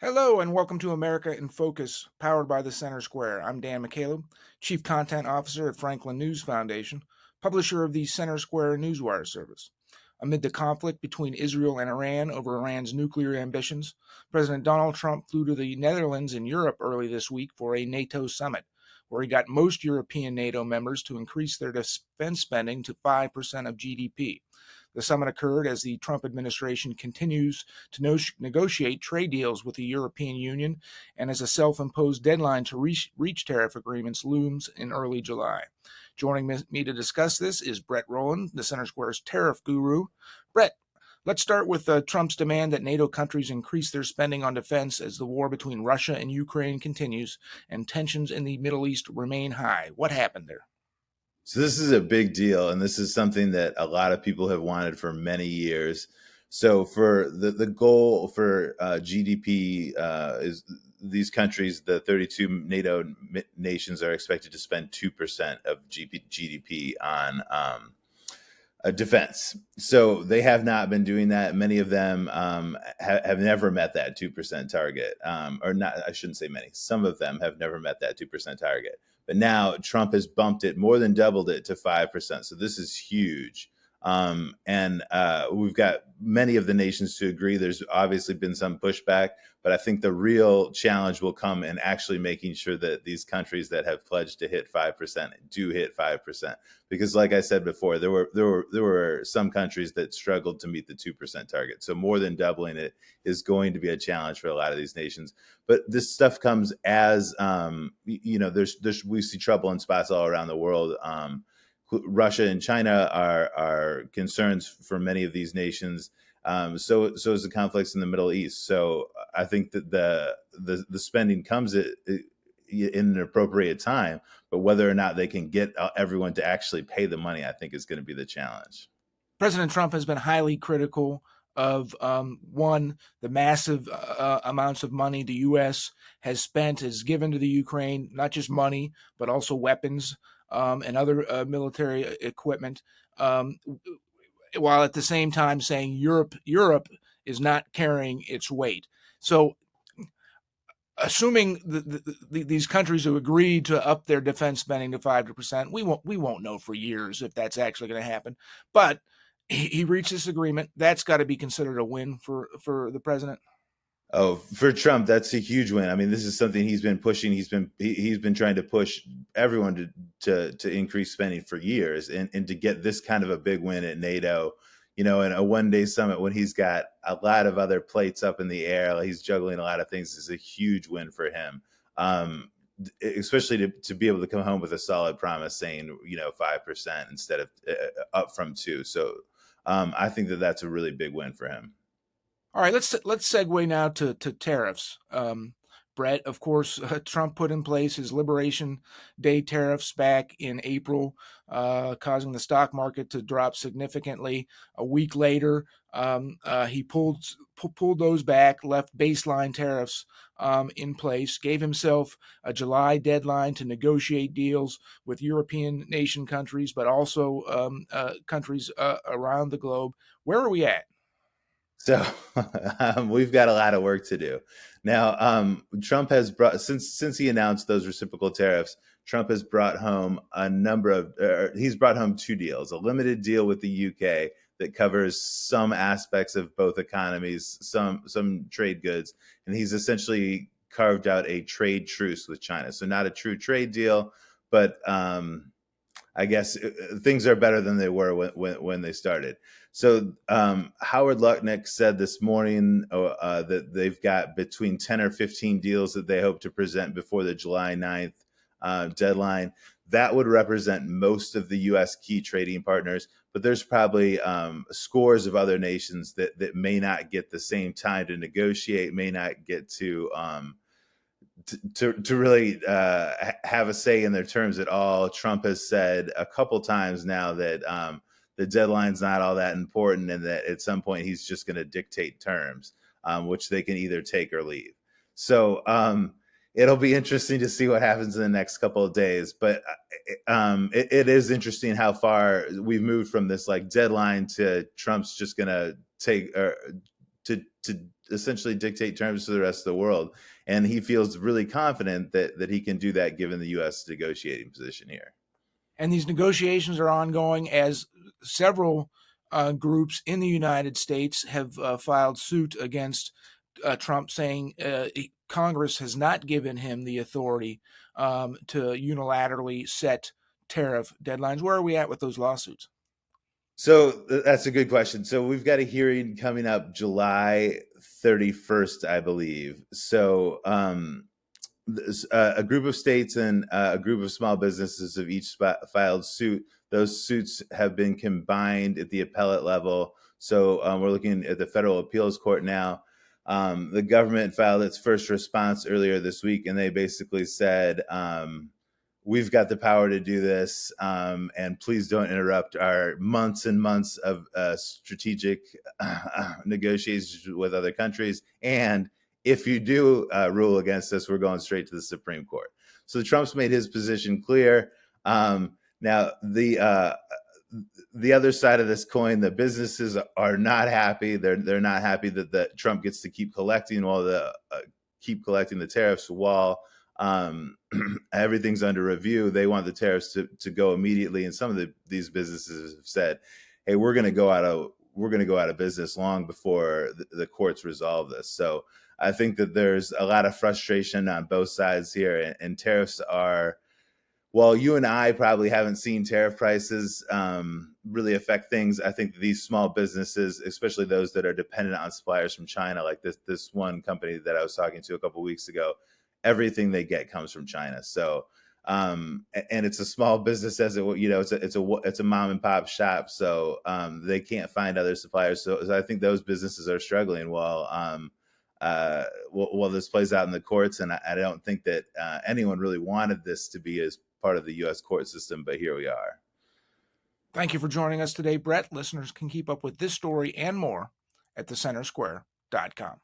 Hello and welcome to America in Focus, powered by the Center Square. I'm Dan McCaleb, Chief Content Officer at Franklin News Foundation, publisher of the Center Square Newswire service. Amid the conflict between Israel and Iran over Iran's nuclear ambitions, President Donald Trump flew to the Netherlands and Europe early this week for a NATO summit, where he got most European NATO members to increase their defense spending to 5% of GDP. The summit occurred as the Trump administration continues to negotiate trade deals with the European Union and as a self imposed deadline to reach tariff agreements looms in early July. Joining me to discuss this is Brett Rowland, the Center Square's tariff guru. Brett, let's start with Trump's demand that NATO countries increase their spending on defense as the war between Russia and Ukraine continues and tensions in the Middle East remain high. What happened there? So this is a big deal, and this is something that a lot of people have wanted for many years. So for the goal for GDP is these countries, the 32 NATO nations are expected to spend 2% of GDP on defense. So they have not been doing that. Many of them have never met that 2% target, or not. I shouldn't say many. Some of them have never met that 2% target. But now Trump has bumped it, more than doubled it to 5%. So this is huge. And we've got many of the nations to agree. There's obviously been some pushback, but I think the real challenge will come in actually making sure that these countries that have pledged to hit 5% do hit 5%. Because, like I said before, there were some countries that struggled to meet the 2% target. So more than doubling it is going to be a challenge for a lot of these nations. But this stuff comes as there's we see trouble in spots all around the world. Russia and China are concerns for many of these nations. So is the conflicts in the Middle East. So I think that the spending comes in an appropriate time, but whether or not they can get everyone to actually pay the money, I think is going to be the challenge. President Trump has been highly critical of one, the massive amounts of money the U.S. has given to the Ukraine, not just money, but also weapons and other military equipment, while at the same time saying Europe is not carrying its weight. So, assuming these countries who agreed to up their defense spending to 5%, we won't know for years if that's actually going to happen. But he reached this agreement. That's got to be considered a win for the president. Oh, for Trump, that's a huge win. I mean, this is something he's been pushing. He's been trying to push everyone to increase spending for years, and to get this kind of a big win at NATO, in a 1-day summit when he's got a lot of other plates up in the air, he's juggling a lot of things, is a huge win for him. Especially to be able to come home with a solid promise saying 5% instead of up from 2. So I think that that's a really big win for him. All right, let's segue now to tariffs. Brett, of course, Trump put in place his Liberation Day tariffs back in April, causing the stock market to drop significantly. A week later, he pulled those back, left baseline tariffs in place, gave himself a July deadline to negotiate deals with European nation countries, but also countries around the globe. Where are we at? So we've got a lot of work to do. Now, Trump has brought since he announced those reciprocal tariffs. Trump has brought home he's brought home 2 deals: a limited deal with the UK that covers some aspects of both economies, some trade goods, and he's essentially carved out a trade truce with China. So not a true trade deal, but I guess things are better than they were when they started. So Howard Lutnick said this morning that they've got between 10 or 15 deals that they hope to present before the July 9th deadline. That would represent most of the U.S. key trading partners, but there's probably scores of other nations that may not get the same time to negotiate, may not get to really have a say in their terms at all. Trump has said a couple times now that the deadline's not all that important, and that at some point he's just going to dictate terms, which they can either take or leave. So it'll be interesting to see what happens in the next couple of days. But it is interesting how far we've moved from this deadline to Trump's just going to take to essentially dictate terms to the rest of the world. And he feels really confident that he can do that given the U.S. negotiating position here. And these negotiations are ongoing as several groups in the United States have filed suit against Trump, saying Congress has not given him the authority to unilaterally set tariff deadlines. Where are we at with those lawsuits? So that's a good question. So we've got a hearing coming up July 31st, I believe. So a group of states and a group of small businesses have each filed suit. Those suits have been combined at the appellate level. So we're looking at the federal appeals court now. The government filed its first response earlier this week, and they basically said, we've got the power to do this, and please don't interrupt our months and months of strategic negotiations with other countries. And if you do rule against us, we're going straight to the Supreme Court. So Trump's made his position clear. Now, the other side of this coin, the businesses are not happy. They're not happy that Trump gets to keep collecting the tariffs while everything's under review. They want the tariffs to go immediately, and some of these businesses have said, "Hey, we're going to go out of business long before the courts resolve this." So I think that there's a lot of frustration on both sides here, and tariffs are. While you and I probably haven't seen tariff prices really affect things, I think these small businesses, especially those that are dependent on suppliers from China, like this one company that I was talking to a couple of weeks ago, everything they get comes from China. So, and it's a small business, as it's a mom and pop shop, so they can't find other suppliers. So I think those businesses are struggling while this plays out in the courts. And I don't think that anyone really wanted this to be as part of the U.S. court system, but here we are. Thank you for joining us today, Brett. Listeners can keep up with this story and more at thecentersquare.com.